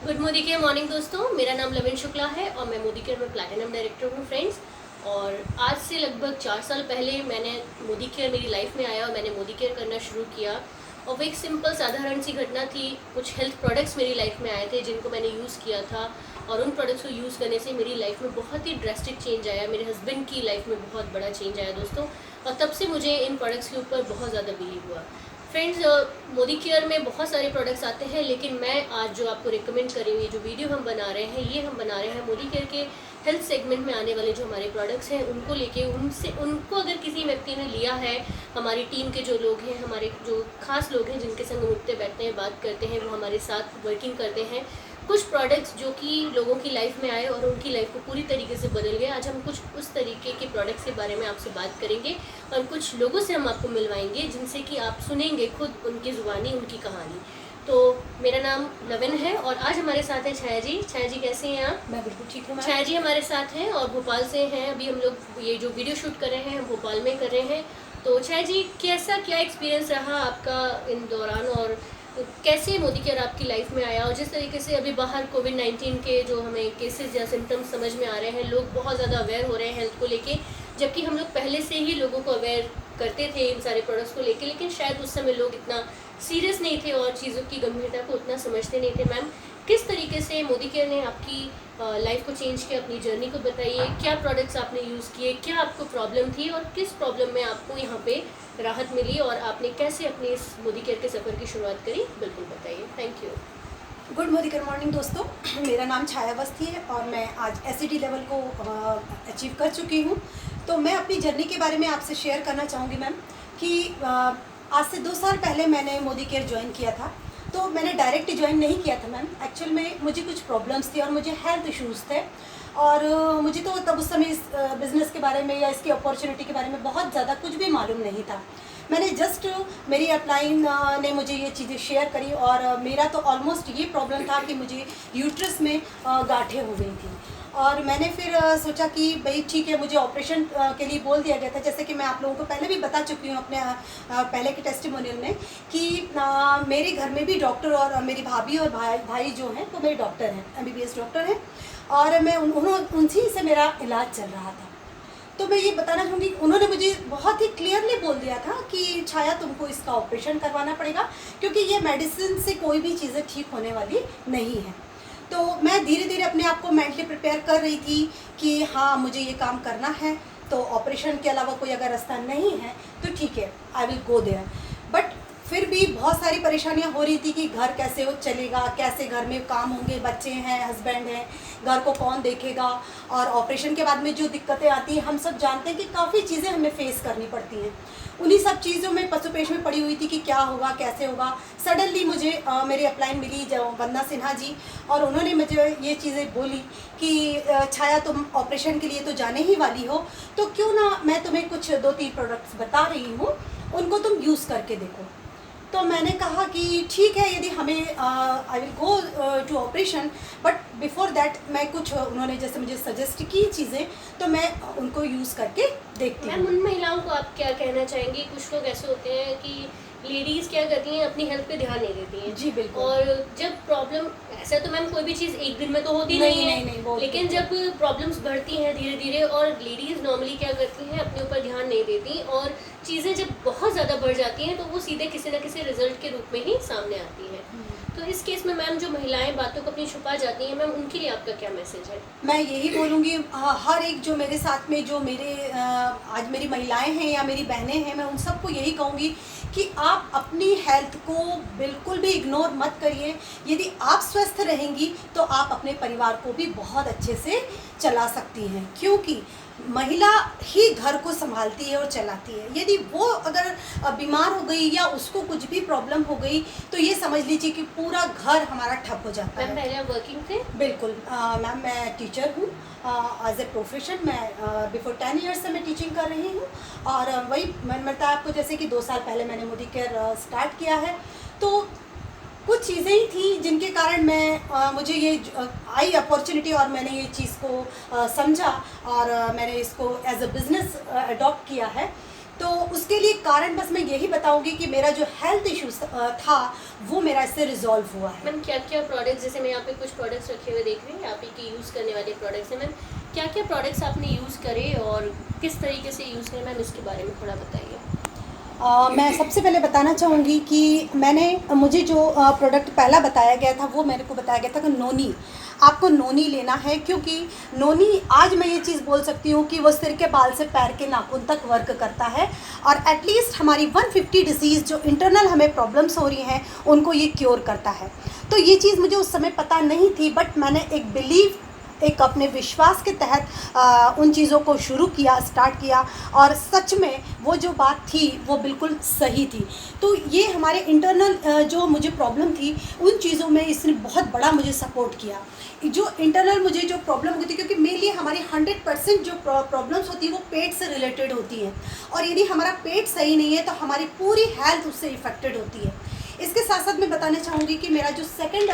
Good Modi care morning दोस्तों, मेरा नाम लविन शुक्ला है और मैं मोदी केयर में प्लैटिनम डायरेक्टर हूँ फ्रेंड्स। और आज से लगभग 4 साल पहले मैंने मोदी केयर मेरी लाइफ में आया और मैंने मोदी केयर करना शुरू किया। और वो एक सिंपल साधारण सी घटना थी। कुछ हेल्थ प्रोडक्ट्स मेरी लाइफ में आए थे जिनको मैंने यूज़ किया था और उन प्रोडक्ट्स को यूज़ करने से मेरी लाइफ में बहुत ही ड्रेस्टिक चेंज आया। मेरे हस्बैंड की लाइफ में बहुत बड़ा चेंज आया दोस्तों, और तब से मुझे इन प्रोडक्ट्स के ऊपर बहुत ज़्यादा बिलीव हुआ। फ्रेंड्स, मोदी केयर में बहुत सारे प्रोडक्ट्स आते हैं, लेकिन मैं आज जो आपको रिकमेंड कर रही हूँ, ये जो वीडियो हम बना रहे हैं, ये हम बना रहे हैं मोदी केयर के हेल्थ सेगमेंट में आने वाले जो हमारे प्रोडक्ट्स हैं उनको लेके उनको अगर किसी व्यक्ति ने लिया है, हमारी टीम के जो लोग हैं, हमारे जो खास लोग हैं जिनके संग उठते बैठते हैं, बात करते हैं, वो हमारे साथ वर्किंग करते हैं, कुछ प्रोडक्ट्स जो कि लोगों की लाइफ में आए और उनकी लाइफ को पूरी तरीके से बदल गए। आज हम कुछ उस तरीके के प्रोडक्ट्स के बारे में आपसे बात करेंगे और कुछ लोगों से हम आपको मिलवाएंगे जिनसे कि आप सुनेंगे खुद उनकी ज़ुबानी, उनकी कहानी। तो मेरा नाम लविन है और आज हमारे साथ हैं छाया जी। छाया जी कैसे हैं आप? मैं बिल्कुल ठीक हूँ। छाया जी हमारे साथ हैं और भोपाल से हैं। अभी हम लोग ये जो वीडियो शूट कर रहे हैं हम भोपाल में कर रहे हैं। तो छाया जी, क्या एक्सपीरियंस रहा आपका इन दौरान, और कैसे मोदी केयर आपकी लाइफ में आया? और जिस तरीके से अभी बाहर कोविड-19 के जो हमें केसेस या सिम्टम्स समझ में आ रहे हैं, लोग बहुत ज़्यादा अवेयर हो रहे हैं हेल्थ को लेके, जबकि हम लोग पहले से ही लोगों को अवेयर करते थे इन सारे प्रोडक्ट्स को लेके, लेकिन शायद उस समय लोग इतना सीरियस नहीं थे और चीज़ों की गंभीरता को उतना समझते नहीं थे। मैम, किस तरीके से मोदी केयर ने आपकी लाइफ को चेंज किया? अपनी जर्नी को बताइए। क्या प्रोडक्ट्स आपने यूज़ किए, क्या आपको प्रॉब्लम थी और किस प्रॉब्लम में आपको यहाँ पे राहत मिली, और आपने कैसे अपनी इस मोदी केयर के सफ़र की शुरुआत करी? बिल्कुल बताइए। Thank you. Good Modi care morning दोस्तों, मेरा नाम छाया अवस्थी है और मैं आज एसिडी लेवल को अचीव कर चुकी हूँ। तो मैं अपनी जर्नी के बारे में आपसे शेयर करना चाहूँगी मैम कि आज से 2 साल पहले मैंने मोदी केयर ज्वाइन किया था। तो मैंने डायरेक्ट ज्वाइन नहीं किया था मैम। एक्चुअल में मुझे कुछ प्रॉब्लम्स थी और मुझे हेल्थ इश्यूज़ थे, और मुझे तो तब उस समय इस बिज़नेस के बारे में या इसकी अपॉर्चुनिटी के बारे में बहुत ज़्यादा कुछ भी मालूम नहीं था। मैंने जस्ट मेरी अपलाइन ने मुझे ये चीज़ें शेयर करी, और मेरा तो ऑलमोस्ट ये प्रॉब्लम था कि मुझे यूट्रस में गांठें हो गई थी। और मैंने फिर सोचा कि भाई ठीक है, मुझे ऑपरेशन के लिए बोल दिया गया था। जैसे कि मैं आप लोगों को पहले भी बता चुकी हूँ अपने पहले के टेस्टिमोनियल में कि मेरे घर में भी डॉक्टर और मेरी भाभी और भाई जो हैं वो मेरे डॉक्टर हैं, MBBS डॉक्टर हैं, और मैं उनसे से मेरा इलाज चल रहा था। तो मैं ये बताना चाहूँगी, उन्होंने मुझे बहुत ही क्लियरली बोल दिया था कि छाया तुमको इसका ऑपरेशन करवाना पड़ेगा, क्योंकि ये मेडिसिन से कोई भी चीज़ें ठीक होने वाली नहीं है। तो मैं धीरे धीरे अपने आप को मेंटली प्रिपेयर कर रही थी कि हाँ, मुझे ये काम करना है, तो ऑपरेशन के अलावा कोई अगर रास्ता नहीं है तो ठीक है, I will go there. But फिर भी बहुत सारी परेशानियां हो रही थी कि घर कैसे वो चलेगा, कैसे घर में काम होंगे, बच्चे हैं, हस्बैंड हैं, घर को कौन देखेगा। और ऑपरेशन के बाद में जो दिक्कतें आती हैं, हम सब जानते हैं कि काफ़ी चीज़ें हमें फेस करनी पड़ती हैं। उन्हीं सब चीज़ों में पसुपेश में पड़ी हुई थी कि क्या होगा, कैसे होगा। सडनली मुझे मेरी अपलाइन मिली जो वंदना सिन्हा जी, और उन्होंने मुझे ये चीज़ें बोली कि छाया तुम ऑपरेशन के लिए तो जाने ही वाली हो, तो क्यों ना मैं तुम्हें कुछ 2-3 प्रोडक्ट्स बता रही हूँ, उनको तुम यूज़ करके देखो। तो मैंने कहा कि ठीक है, यदि हमें I will go to operation, but before that मैं कुछ उन्होंने जैसे मुझे सजेस्ट की चीज़ें, तो मैं उनको यूज़ करके देखती हूँ। मैम, उन महिलाओं को आप क्या कहना चाहेंगी? कुछ लोग ऐसे होते हैं कि लेडीज़ क्या करती हैं, अपनी हेल्थ पे ध्यान नहीं देती हैं। जी बिल्कुल। और जब प्रॉब्लम, ऐसा तो मैम कोई भी चीज़ एक दिन में तो होती नहीं है, लेकिन जब प्रॉब्लम्स बढ़ती हैं धीरे धीरे, और लेडीज़ नॉर्मली क्या करती हैं, अपने ऊपर ध्यान नहीं देती, और चीज़ें जब बहुत ज़्यादा बढ़ जाती हैं तो वो सीधे किसी न किसी रिजल्ट के रूप में ही सामने आती है। तो इस केस में मैम, जो महिलाएं बातों को अपनी छुपा जाती हैं, मैम उनके लिए आपका क्या मैसेज है? मैं यही बोलूँगी, हर एक जो मेरे साथ में जो मेरे आज मेरी महिलाएं हैं या मेरी बहनें हैं, मैं उन सबको यही कहूँगी कि आप अपनी हेल्थ को बिल्कुल भी इग्नोर मत करिए। यदि आप स्वस्थ रहेंगी तो आप अपने परिवार को भी बहुत अच्छे से चला सकती हैं, क्योंकि महिला ही घर को संभालती है और चलाती है। यदि वो अगर बीमार हो गई या उसको कुछ भी प्रॉब्लम हो गई, तो ये समझ लीजिए कि पूरा घर हमारा ठप हो जाता है। मैम, पहले आप वर्किंग थे? बिल्कुल मैम, मैं टीचर हूँ एज ए प्रोफेशन। मैं बिफोर 10 ईयर्स से मैं टीचिंग कर रही हूँ, और वही मैंने बताया आपको जैसे कि 2 साल पहले मैंने मोदी केयर स्टार्ट किया है। तो कुछ चीज़ें ही थी जिनके कारण मुझे ये आई अपॉर्चुनिटी, और मैंने ये चीज़ को समझा, और मैंने इसको एज अ बिज़नेस अडॉप्ट किया है। तो उसके लिए कारण बस मैं यही बताऊंगी कि मेरा जो हेल्थ इश्यूज था वो मेरा इससे रिजॉल्व हुआ है। मैम क्या क्या प्रोडक्ट्स, जैसे मैं यहाँ पे कुछ प्रोडक्ट्स रखे हुए देख रही हूँ, आप ही के यूज़ करने वाले प्रोडक्ट्स हैं मैम, क्या क्या प्रोडक्ट्स आपने यूज़ करे और किस तरीके से यूज़ करें मैम, इसके बारे में थोड़ा बताइए। मैं सबसे पहले बताना चाहूँगी कि मुझे जो प्रोडक्ट पहला बताया गया था वो मेरे को बताया गया था कि नोनी, आपको नोनी लेना है, क्योंकि नोनी आज मैं ये चीज़ बोल सकती हूँ कि वो सिर के बाल से पैर के नाखून तक वर्क करता है और एटलीस्ट हमारी 150 डिसीज़ जो इंटरनल हमें प्रॉब्लम्स हो रही हैं उनको ये क्योर करता है। तो ये चीज़ मुझे उस समय पता नहीं थी, बट मैंने एक अपने विश्वास के तहत उन चीज़ों को शुरू किया, स्टार्ट किया और सच में वो जो बात थी वो बिल्कुल सही थी। तो ये हमारे इंटरनल जो मुझे प्रॉब्लम थी उन चीज़ों में इसने बहुत बड़ा मुझे सपोर्ट किया। जो इंटरनल मुझे जो प्रॉब्लम होती है, क्योंकि मेनली हमारी 100% जो प्रॉब्लम्स होती है वो पेट से रिलेटेड होती हैं और यदि हमारा पेट सही नहीं है तो हमारी पूरी हेल्थ उससे इफ़ेक्टेड होती है। इसके साथ साथ मैं बताना चाहूँगी कि मेरा जो सेकंड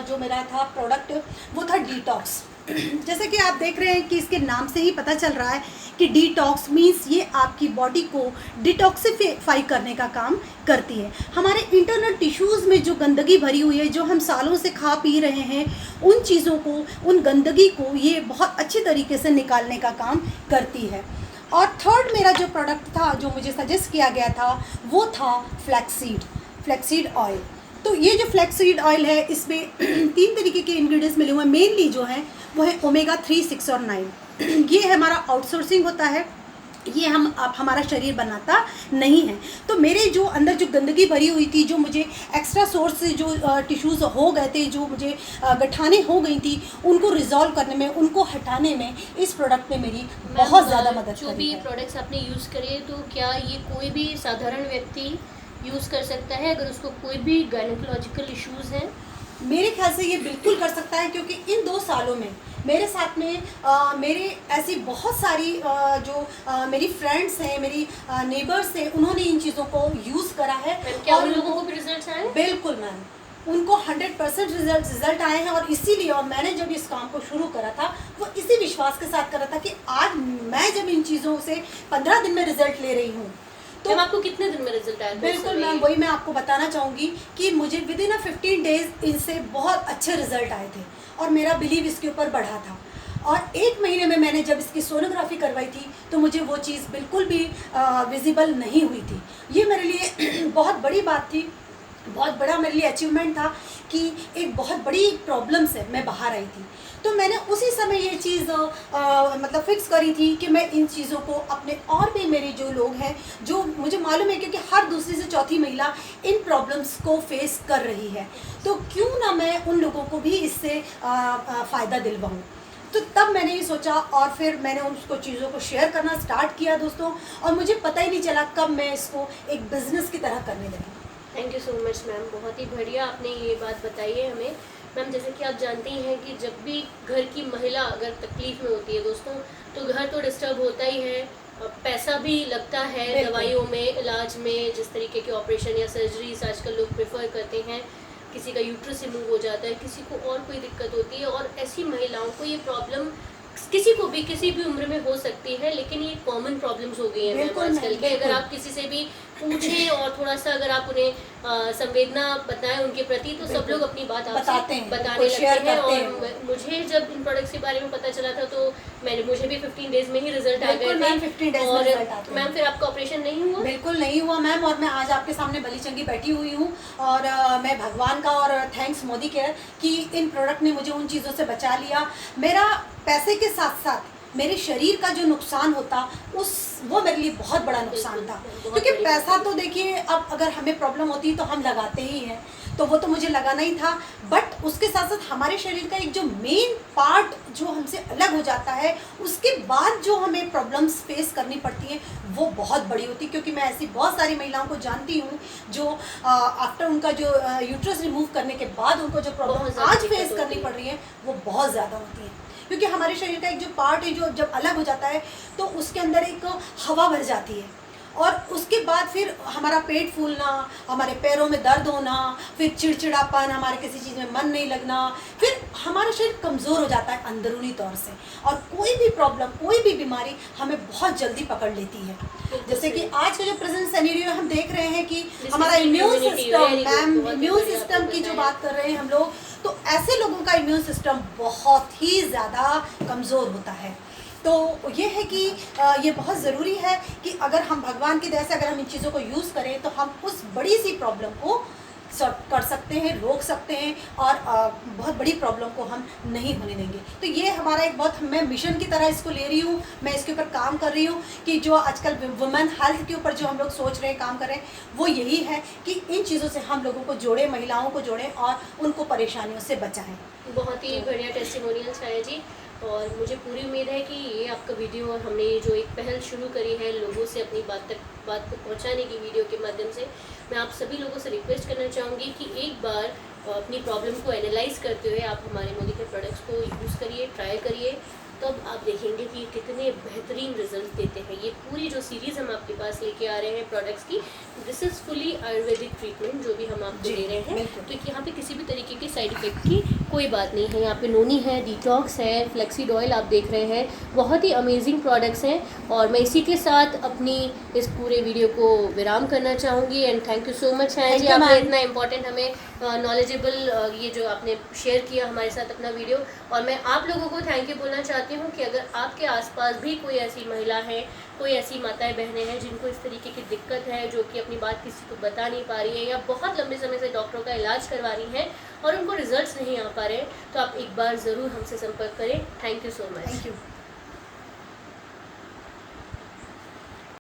जो मेरा था प्रोडक्ट वो था डिटॉक्स। जैसे कि आप देख रहे हैं कि इसके नाम से ही पता चल रहा है कि डिटॉक्स मीन्स ये आपकी बॉडी को डिटॉक्सिफाई करने का काम करती है। हमारे इंटरनल टिश्यूज़ में जो गंदगी भरी हुई है, जो हम सालों से खा पी रहे हैं, उन चीज़ों को, उन गंदगी को ये बहुत अच्छी तरीके से निकालने का काम करती है। और थर्ड मेरा जो प्रोडक्ट था जो मुझे सजेस्ट किया गया था वो था फ्लैक्सीड ऑयल। तो ये जो फ्लैक्सीड ऑयल है इसमें 3 तरीके के इंग्रेडिएंट्स मिले हुए हैं। मेनली जो है वो है ओमेगा 3, 6 और 9। ये हमारा आउटसोर्सिंग होता है, ये हमारा शरीर बनाता नहीं है। तो मेरे जो अंदर जो गंदगी भरी हुई थी, जो मुझे एक्स्ट्रा सोर्स से जो टिश्यूज़ हो गए थे, जो मुझे गठाने हो गई थी, उनको रिजॉल्व करने में, उनको हटाने में इस प्रोडक्ट ने मेरी बहुत ज़्यादा मदद करी। जो भी प्रोडक्ट्स आपने यूज़ करे तो क्या ये कोई भी साधारण व्यक्ति यूज़ कर सकता है अगर उसको कोई भी गायनेकोलॉजिकल इश्यूज़ हैं? मेरे ख्याल से ये बिल्कुल कर सकता है, क्योंकि इन 2 सालों में मेरे साथ में मेरे ऐसी बहुत सारी मेरी फ्रेंड्स हैं, मेरी नेबर्स हैं, उन्होंने इन चीज़ों को यूज़ करा है। क्या उन लोगों को भी रिजल्ट्स आए? बिल्कुल मैम, उनको 100% रिजल्ट आए हैं और इसीलिए, और मैंने जब इस काम को शुरू करा था वो इसी विश्वास के साथ करा था कि आज मैं जब इन चीज़ों से 15 दिन में रिजल्ट ले रही हूँ तो आपको कितने दिन में रिजल्ट आया? बिल्कुल मैम, वही मैं आपको बताना चाहूँगी कि मुझे विदिन 15 डेज इनसे बहुत अच्छे रिजल्ट आए थे और मेरा बिलीव इसके ऊपर बढ़ा था। और 1 महीने में मैंने जब इसकी सोनोग्राफी करवाई थी तो मुझे वो चीज़ बिल्कुल भी विजिबल नहीं हुई थी। ये मेरे लिए बहुत बड़ी बात थी, बहुत बड़ा मेरे लिए अचीवमेंट था कि एक बहुत बड़ी प्रॉब्लम से मैं बाहर आई थी। तो मैंने उसी समय ये चीज़ मतलब फिक्स करी थी कि मैं इन चीज़ों को अपने, और भी मेरे जो लोग हैं, जो मुझे मालूम है क्योंकि हर दूसरी से चौथी महिला इन प्रॉब्लम्स को फेस कर रही है, तो क्यों ना मैं उन लोगों को भी इससे फ़ायदा दिलवाऊँ। तो तब मैंने ये सोचा और फिर मैंने उसको चीज़ों को शेयर करना स्टार्ट किया दोस्तों, और मुझे पता ही नहीं चला कब मैं इसको एक बिज़नेस की तरह करने लगी। Thank you so much ma'am, बहुत ही बढ़िया आपने ये बात बताई है हमें। मैम जैसे कि आप जानती हैं कि जब भी घर की महिला अगर तकलीफ़ में होती है दोस्तों, तो घर तो डिस्टर्ब होता ही है, पैसा भी लगता है दवाइयों में, इलाज में, जिस तरीके के ऑपरेशन या सर्जरीज आजकल लोग प्रेफर करते हैं। किसी का यूट्रस रिमूव हो जाता है, किसी को और कोई दिक्कत होती है, और ऐसी महिलाओं को ये प्रॉब्लम किसी को भी किसी भी उम्र में हो सकती है, लेकिन ये कॉमन प्रॉब्लम्स हो गई हैं आजकल के। अगर आप किसी से भी पूछें और थोड़ा सा अगर आप उन्हें संवेदना बताएं उनके प्रति, तो सब लोग अपनी बात आपसे बताने लगते हैं। और मुझे जब इन प्रोडक्ट्स के बारे में पता चला था तो मुझे भी 15 डेज में ही रिजल्ट आ गए थे। और मैम फिर आपका ऑपरेशन नहीं हुआ? बिल्कुल नहीं हुआ मैम, और मैं आज आपके सामने भली चंगी बैठी हुई हूँ, और मैं भगवान का और थैंक्स मोदी केयर कि इन प्रोडक्ट ने मुझे उन चीज़ों से बचा लिया। मेरा पैसे के साथ साथ मेरे शरीर का जो नुकसान होता वो मेरे लिए बहुत बड़ा नुकसान था, क्योंकि पैसा तो देखिए अब अगर हमें प्रॉब्लम होती है तो हम लगाते ही हैं, तो वो तो मुझे लगाना ही था। बट उसके साथ साथ हमारे शरीर का एक जो मेन पार्ट जो हमसे अलग हो जाता है, उसके बाद जो हमें प्रॉब्लम्स फेस करनी पड़ती हैं वो बहुत बड़ी होती है। क्योंकि मैं ऐसी बहुत सारी महिलाओं को जानती हूँ जो आफ्टर उनका जो यूट्रस रिमूव करने के बाद उनको जो प्रॉब्लम आज फेस करनी पड़ रही है वो बहुत ज़्यादा होती है, क्योंकि हमारे शरीर का एक जो पार्ट है जो जब अलग हो जाता है तो उसके अंदर एक हवा भर जाती है, और उसके बाद फिर हमारा पेट फूलना, हमारे पैरों में दर्द होना, फिर चिड़चिड़ापन, हमारे किसी चीज़ में मन नहीं लगना, फिर हमारा शरीर कमज़ोर हो जाता है अंदरूनी तौर से, और कोई भी प्रॉब्लम, कोई भी बीमारी हमें बहुत जल्दी पकड़ लेती है। जैसे कि आज का जो प्रेजेंट सिनेरियो हम देख रहे हैं कि हमारा immune system, ma'am immune system की जो बात कर रहे हैं हम लोग, तो ऐसे लोगों का इम्यून सिस्टम बहुत ही ज़्यादा कमज़ोर होता है। तो ये है कि ये बहुत ज़रूरी है कि अगर हम भगवान की दया से अगर हम इन चीज़ों को यूज़ करें तो हम उस बड़ी सी प्रॉब्लम को सॉल्व कर सकते हैं, रोक सकते हैं, और बहुत बड़ी प्रॉब्लम को हम नहीं होने देंगे। तो ये हमारा एक बहुत, मैं मिशन की तरह इसको ले रही हूँ, मैं इसके ऊपर काम कर रही हूँ कि जो आजकल वुमेन हेल्थ के ऊपर जो हम लोग सोच रहे हैं, काम कर रहे हैं, वो यही है कि इन चीज़ों से हम लोगों को जोड़ें, महिलाओं को जोड़ें और उनको परेशानियों से बचाएँ। बहुत ही बढ़िया टेस्टिमोनियल छाया जी, और मुझे पूरी उम्मीद है कि ये आपका वीडियो और हमने ये जो एक पहल शुरू करी है लोगों से अपनी बात को पहुंचाने की वीडियो के माध्यम से, मैं आप सभी लोगों से रिक्वेस्ट करना चाहूँगी कि एक बार अपनी प्रॉब्लम को एनालाइज करते हुए आप हमारे मोदी के प्रोडक्ट्स को यूज़ करिए, ट्राई करिए, तब आप देखेंगे कि कितने बेहतरीन रिजल्ट देते हैं। ये पूरी जो सीरीज़ हम आपके पास लेके आ रहे हैं प्रोडक्ट्स की, this is fully Ayurvedic treatment जो भी हम आपको दे रहे हैं। तो यहाँ पे किसी भी तरीके की साइड इफ़ेक्ट की कोई बात नहीं है। यहाँ पे नोनी है, डिटॉक्स है, फ्लेक्सीड ऑयल आप देख रहे हैं, बहुत ही अमेजिंग प्रोडक्ट्स हैं। और मैं इसी के साथ अपनी इस पूरे वीडियो को विराम करना चाहूँगी। And thank you so much है जी, आपने इतना इंपॉर्टेंट हमें नॉलेजेबल ये जो आपने शेयर किया हमारे साथ अपना वीडियो। और मैं आप लोगों को थैंक यू बोलना चाहती हूँ कि अगर आपके आसपास भी कोई ऐसी महिला है, कोई ऐसी माताएं बहनें हैं जिनको इस तरीके की दिक्कत है, जो कि अपनी बात किसी को बता नहीं पा रही है या बहुत लंबे समय से डॉक्टरों का इलाज करवा रही हैं और उनको रिजल्ट्स नहीं आ पा रहे हैं, तो आप एक बार ज़रूर हमसे संपर्क करें। Thank you so much. Thank you.